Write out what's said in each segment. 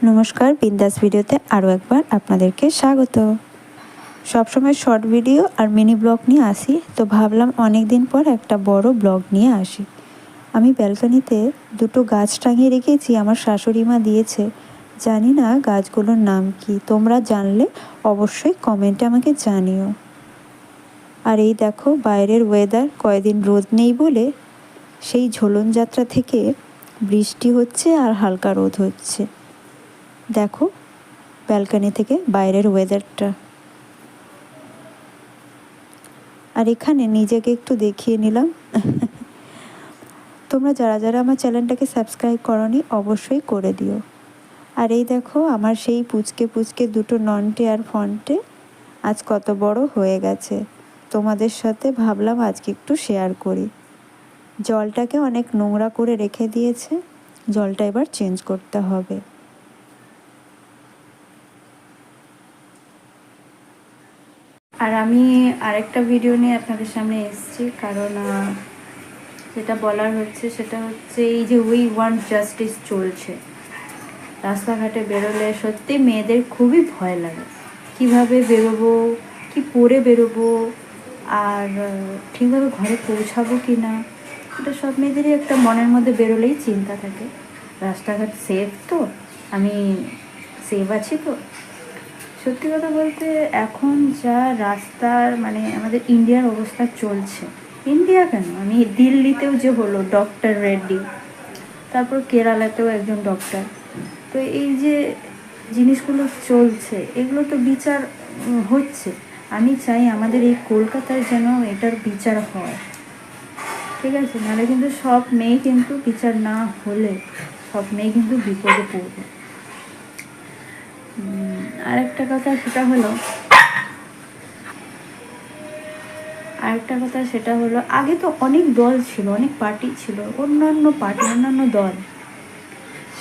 নমস্কার, বিন্দাস ভিডিওতে আরও একবার আপনাদেরকে স্বাগত। সবসময় শর্ট ভিডিও আর মিনি ব্লগ নিয়ে আসি, তো ভাবলাম অনেক দিন পর একটা বড় ব্লগ নিয়ে আসি। আমি ব্যালকনিতে দুটো গাছ টাঙিয়ে রেখেছি, আমার শাশুড়ি মা দিয়েছে। জানি না গাছগুলোর নাম কি, তোমরা জানলে অবশ্যই কমেন্টে আমাকে জানিও। আর এই দেখো বাইরের ওয়েদার, কয়দিন রোদ নেই বলে সেই ঝোলন যাত্রা থেকে বৃষ্টি হচ্ছে আর হালকা রোদ হচ্ছে। দেখো ব্যালকনি থেকে বাইরের ওয়েদারটা। আর এখানে নিজেকে একটু দেখিয়ে নিলাম। তোমরা যারা যারা আমার চ্যানেলটাকে সাবস্ক্রাইব করোনি অবশ্যই করে দিও। আর এই দেখো আমার সেই পুচকে পুচকে দুটো নন্টে আর ফন্টে আজ কত বড় হয়ে গেছে। তোমাদের সাথে ভাবলাম আজকে একটু শেয়ার করি। জলটাকে অনেক নোংরা করে রেখে দিয়েছে, জলটা এবার চেঞ্জ করতে হবে। আর আমি আরেকটা ভিডিও নিয়ে আপনাদের সামনে এসেছি, কারণ যেটা বলার হচ্ছে সেটা হচ্ছে এই যে উই ওয়ান্ট জাস্টিস চলছে। রাস্তাঘাটে বেরোলে সত্যি মেয়েদের খুবই ভয় লাগে, কিভাবে বেরোবো, কি পরে বেরোবো, আর ঠিকভাবে ঘরে পৌঁছাবো কি না। এটা সব মেয়েদেরই একটা মনের মধ্যে বেরোলেই চিন্তা থাকে। রাস্তাঘাট সেফ তো, আমি সেফ আছি তো। সত্যি কথা বলতে এখন যা রাস্তার মানে আমাদের ইন্ডিয়ার অবস্থা চলছে, ইন্ডিয়া কেন আমি দিল্লিতেও যে হলো ডক্টর রেড্ডি, তারপর কেরালাতেও একজন ডক্টর, তো এই যে জিনিসগুলো চলছে এগুলো তো বিচার হচ্ছে। আমি চাই আমাদের এই কলকাতায় যেন এটার বিচার হয়, ঠিক আছে? নাহলে কিন্তু সব মেয়ে কিন্তু বিচার না হলে সব মেয়ে কিন্তু বিপদে পড়বে। আরেকটা কথা সেটা হলো আগে তো অনেক দল ছিল, অনেক পার্টি ছিল, অন্যান্য দল।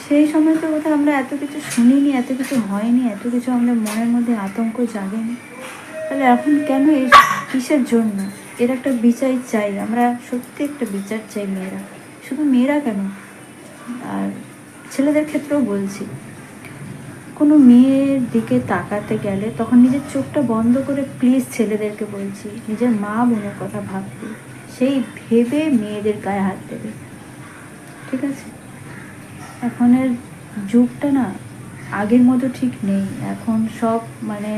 সেই সময় তো কথা আমরা এত কিছু শুনিনি, এত কিছু হয়নি, এত কিছু আমাদের মনের মধ্যে আতঙ্ক জাগেনি। তাহলে এখন কেন এই কিসের জন্য? এর একটা বিচার চাই, আমরা সত্যি একটা বিচার চাই। মেয়েরা, শুধু মেয়েরা কেন, আর ছেলেদের ক্ষেত্রেও বলছি, কোনো মেয়ের দিকে তাকাতে গেলে তখন নিজের চোখটা বন্ধ করে প্লিজ ছেলেদেরকে বলছি নিজের মা বোনের কথা ভাবতে, সেই ভেবে মেয়েদের গায়ে হাত দেবে, ঠিক আছে? এখনের যুগটা না আগের মতো ঠিক নেই, এখন সব মানে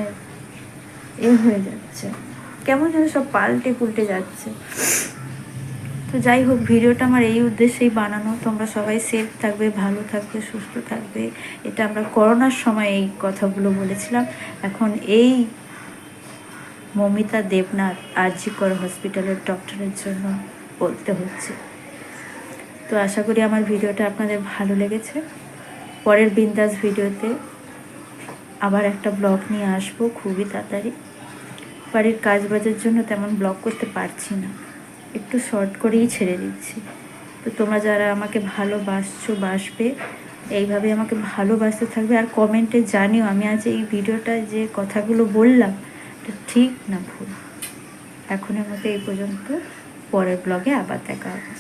হয়ে যাচ্ছে, কেমন যেন সব পাল্টে যাচ্ছে। তো যাই হোক, ভিডিওটা আমার এই উদ্দেশ্যেই বানানো, তোমরা সবাই সেফ থাকবে, ভালো থাকবে, সুস্থ থাকবে। এটা আমরা করোনার সময় এই কথাগুলো বলেছিলাম, এখন এই মমিতা দেবনাথ আরজি কর হসপিটালের ডক্টরের জন্য বলতে হচ্ছে। তো আশা করি আমার ভিডিওটা আপনাদের ভালো লেগেছে। পরের বিন্দাস ভিডিওতে আবার একটা ব্লগ নিয়ে আসবো খুবই তাড়াতাড়ি। বাড়ির কাজ বাজের জন্য তেমন ব্লগ করতে পারছি না, একটু শর্ট করেই ছেড়ে দিচ্ছি। তো তোমরা যারা আমাকে বাসবে, এইভাবে আমাকে ভালোবাসতে থাকবে। আর কমেন্টে জানিও আমি আজ এই ভিডিওটা যে কথাগুলো বললাম এটা ঠিক না ভুল। এখনের মতো এই পর্যন্ত, পরের ব্লগে আবার দেখা হবে।